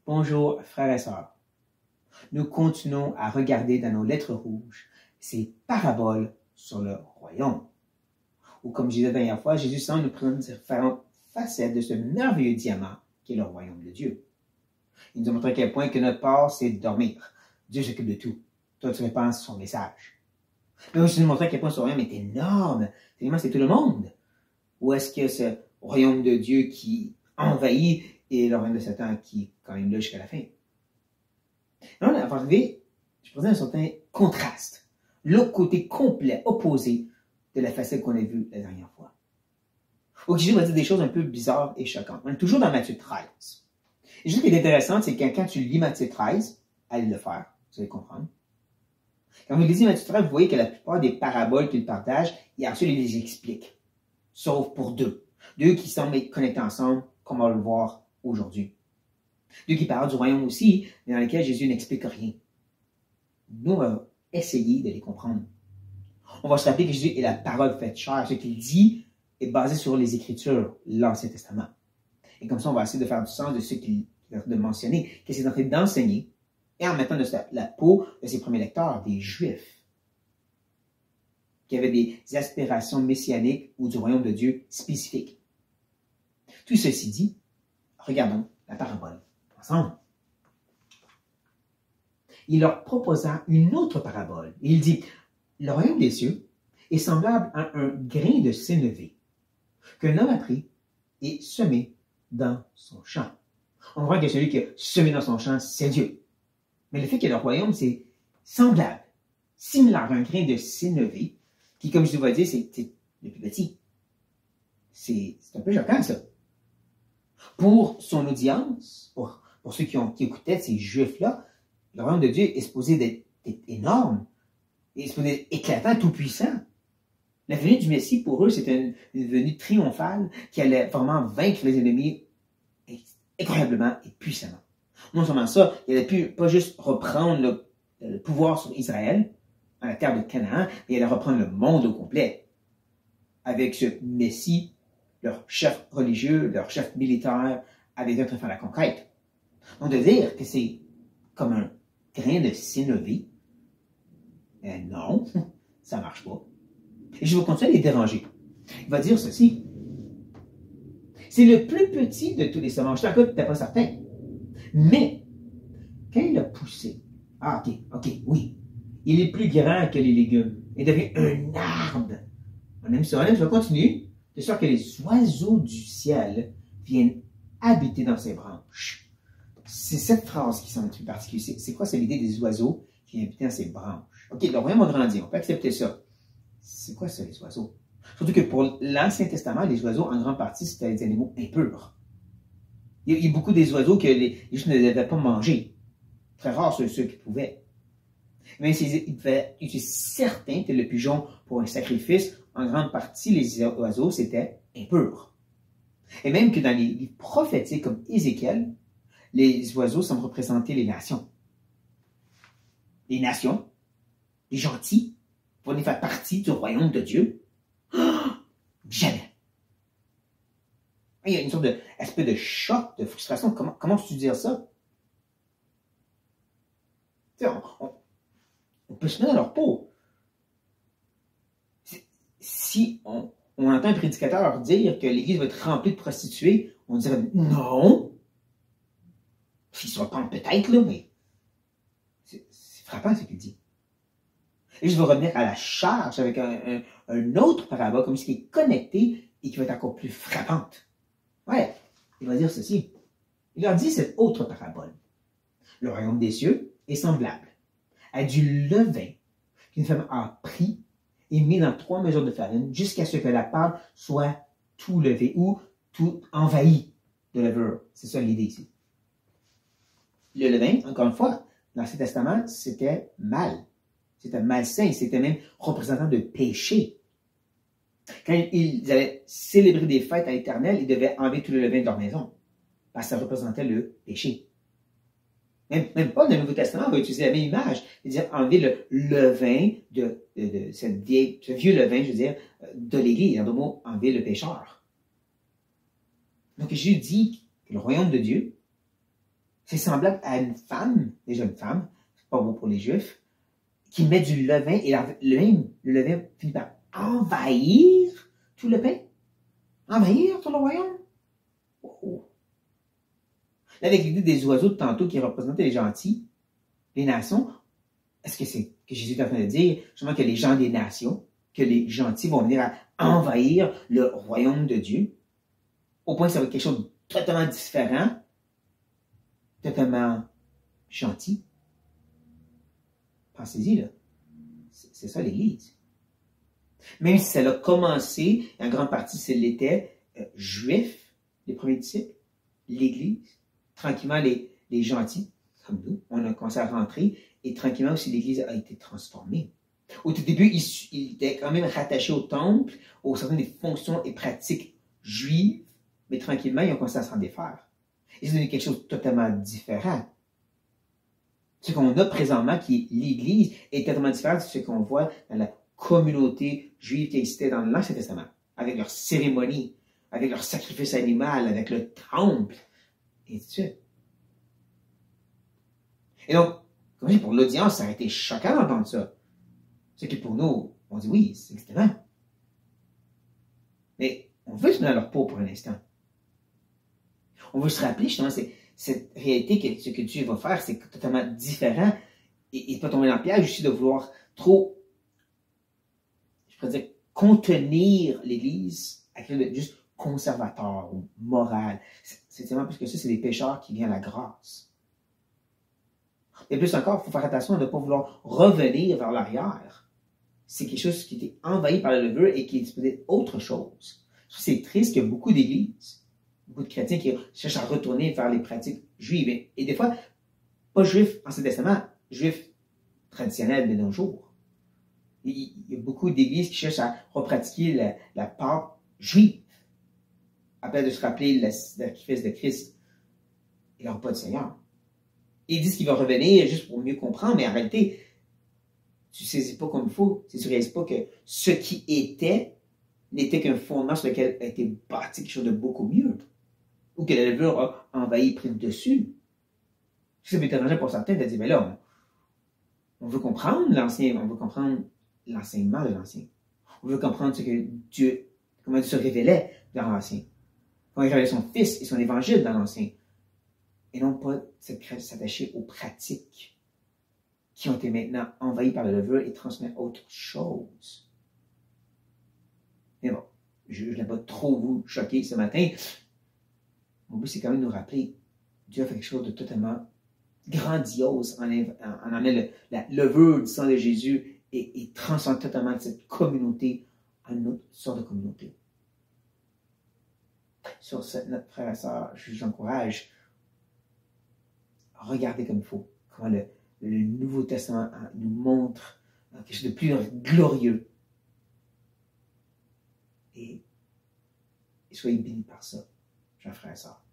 Bonjour, frères et sœurs. Nous continuons à regarder dans nos lettres rouges ces paraboles sur le royaume. Ou comme je disais la dernière fois, Jésus semble nous présenter différentes facettes de ce merveilleux diamant qui est le royaume de Dieu. Il nous a montré à quel point que notre part, c'est de dormir. Dieu s'occupe de tout. Toi, tu répands son message. Mais aussi nous montrer à quel point ce royaume est énorme. Finalement, c'est tout le monde. Ou est-ce que ce royaume de Dieu qui envahit et le royaume de Satan qui est quand même là jusqu'à la fin? Non, avant d'arriver, je présente un certain contraste. L'autre côté complet, opposé de la facette qu'on a vue la dernière fois. Donc, Jésus va dire des choses un peu bizarres et choquantes. On est toujours dans Matthieu 13. Et ce qui est intéressant, c'est que quand tu lis Matthieu 13, allez le faire, vous allez comprendre. Quand vous lisez Matthieu 13, vous voyez que la plupart des paraboles qu'il partage, ensuite, il les explique. Sauf pour deux. Deux qui semblent être connectés ensemble, comme on va le voir aujourd'hui. Deux qui parlent du royaume aussi, mais dans lesquels Jésus n'explique rien. Nous, on va essayer de les comprendre. On va se rappeler que Jésus est la parole faite chair. Ce qu'il dit est basé sur les Écritures, l'Ancien Testament. Et comme ça, on va essayer de faire du sens de ce qu'il vient de mentionner, qu'est-ce qu'il est en train d'enseigner, et en mettant de la peau de ses premiers lecteurs, des Juifs, qui avaient des aspirations messianiques ou du royaume de Dieu spécifiques. Tout ceci dit, regardons la parabole ensemble. Il leur proposa une autre parabole. Il dit, le royaume des cieux est semblable à un grain de sénévé qu'un homme a pris et semé dans son champ. On voit que celui qui a semé dans son champ, c'est Dieu. Mais le fait que le royaume, c'est semblable, similaire à un grain de sénévé, qui, comme je vous l'ai dit, c'est le plus petit. C'est un peu choquant, ça. Pour son audience, pour ceux qui écoutaient ces Juifs-là, le royaume de Dieu est supposé d'être énorme, est supposé d'être éclatant, tout-puissant. La venue du Messie, pour eux, c'était une venue triomphale qui allait vraiment vaincre les ennemis incroyablement et puissamment. Non seulement ça, il allait pas juste reprendre le pouvoir sur Israël, à la terre de Canaan, mais il allait reprendre le monde au complet. Avec ce Messie, leur chef religieux, leur chef militaire, avaient en train de faire la conquête. Donc de dire que c'est comme un grain de sénévé, non, ça marche pas. Et je vais continuer à les déranger. Il va dire ceci. C'est le plus petit de tous les semences. Je t'en pas certain. Mais, quand il a poussé, ok, oui, il est plus grand que les légumes. Il devient un arbre. On aime ça, je vais continuer. De sorte que les oiseaux du ciel viennent habiter dans ses branches. C'est cette phrase qui semble un peu particulière. C'est quoi cette idée des oiseaux qui viennent habiter dans ses branches? Ok, le royaume a grandi, on peut accepter ça. C'est quoi ça, les oiseaux? Surtout que pour l'Ancien Testament, les oiseaux, en grande partie, c'était des animaux impurs. Il y a beaucoup des oiseaux que les Juifs ne devaient pas manger. Très rares ceux qui pouvaient. Mais ils devaient utiliser certains, tel le pigeon, pour un sacrifice. En grande partie, les oiseaux, c'était impur. Et même que dans les livres prophétiques comme Ézéchiel, les oiseaux semblent représenter les nations. Les nations, les gentils, pour les faire partie du royaume de Dieu. Jamais. Il y a une sorte d'aspect de choc, de frustration. Comment tu dire ça? On peut se mettre dans leur peau. Si on entend un prédicateur dire que l'Église va être remplie de prostituées, on dirait non. S'ils se repentent peut-être, là, mais c'est frappant ce qu'il dit. Et je vais revenir à la charge avec un autre parabole, comme ce qui est connecté et qui va être encore plus frappante. Ouais, il va dire ceci. Il leur dit cette autre parabole. Le royaume des cieux est semblable à du levain qu'une femme a pris et mis dans 3 mesures de farine jusqu'à ce que la pâte soit tout levée ou tout envahie de levure. C'est ça l'idée ici. Le levain, encore une fois, dans l'Ancien Testament, c'était mal. C'était malsain, c'était même représentant de péché. Quand ils allaient célébrer des fêtes à l'Éternel, ils devaient enlever tout le levain de leur maison, parce que ça représentait le péché. Même pas dans le Nouveau Testament, on va utiliser la même image, c'est-à-dire enlever le levain de ce vieux levain, je veux dire, de l'Église, en d'autres mots, enlever le pécheur. Donc Jésus dit que le royaume de Dieu, C'est semblable à une femme, déjà une femme, c'est pas beau pour les Juifs, qui met du levain et le levain finit par envahir tout le pain. Envahir tout le royaume. Oh. Là, avec l'idée des oiseaux de tantôt qui représentaient les gentils, les nations, est-ce que c'est que Jésus est en train de dire justement que les gens des nations, que les gentils vont venir à envahir le royaume de Dieu, au point que ça va être quelque chose de totalement différent, totalement gentil? Pensez-y, là. C'est ça l'Église. Même si ça a commencé, en grande partie, l'était juif, les premiers disciples, l'Église, tranquillement, les gentils, comme nous, on a commencé à rentrer, et tranquillement aussi, l'Église a été transformée. Au tout début, il était quand même rattaché au temple, aux certaines fonctions et pratiques juives, mais tranquillement, ils ont commencé à s'en défaire. Et c'est devenu quelque chose de totalement différent. Ce qu'on a présentement, qui est l'Église, est totalement différent de ce qu'on voit dans la communauté juive qui existait dans l'Ancien Testament, avec leurs cérémonies, avec leur sacrifice animal, avec le temple, et ainsi de suite. Et donc, comme je dis, pour l'audience, ça a été choquant d'entendre ça. Ce qui pour nous, on dit oui, c'est excellent. Mais on veut se mettre dans leur peau pour un instant. On veut se rappeler justement cette réalité que ce que Dieu va faire, c'est totalement différent et pas tomber dans le piège aussi de vouloir trop, je pourrais dire, contenir l'Église à quelque chose de juste conservateur ou moral. C'est tellement plus que ça, c'est des pécheurs qui viennent à la grâce. Et plus encore, il faut faire attention à ne pas vouloir revenir vers l'arrière. C'est quelque chose qui était envahi par le levure et qui est supposé autre chose. C'est triste qu'il y a beaucoup d'églises, beaucoup de chrétiens qui cherchent à retourner vers les pratiques juives. Et des fois, pas juifs Ancien Testament, juifs traditionnels de nos jours. Il y a beaucoup d'églises qui cherchent à repratiquer la Pâque juive, après de se rappeler le sacrifice de Christ et le repas du Seigneur. Ils disent qu'il va revenir juste pour mieux comprendre, mais en réalité, tu ne saisis pas comme il faut. Tu ne réalises pas que ce qui était n'était qu'un fondement sur lequel a été bâti quelque chose de beaucoup mieux. Ou que la levure a envahi, pris le dessus. C'est étonnant pour certains de dire, mais là, on veut comprendre l'ancien, on veut comprendre l'enseignement de l'ancien. On veut comprendre ce que Dieu, comment Dieu se révélait dans l'ancien. Comment il révélait son Fils et son évangile dans l'ancien. Et non pas s'attacher aux pratiques qui ont été maintenant envahies par la levure et transmettre autre chose. Mais bon, je ne vais pas trop vous choquer ce matin. Mon but, c'est quand même de nous rappeler Dieu a fait quelque chose de totalement grandiose en amenant la levure du sang de Jésus et transforme totalement cette communauté en une autre sorte de communauté. Sur ce, notre frère et sœur, je vous encourage à regarder comme il faut, comment le Nouveau Testament nous montre quelque chose de plus glorieux. Et soyez bénis par ça, chers frères et sœurs.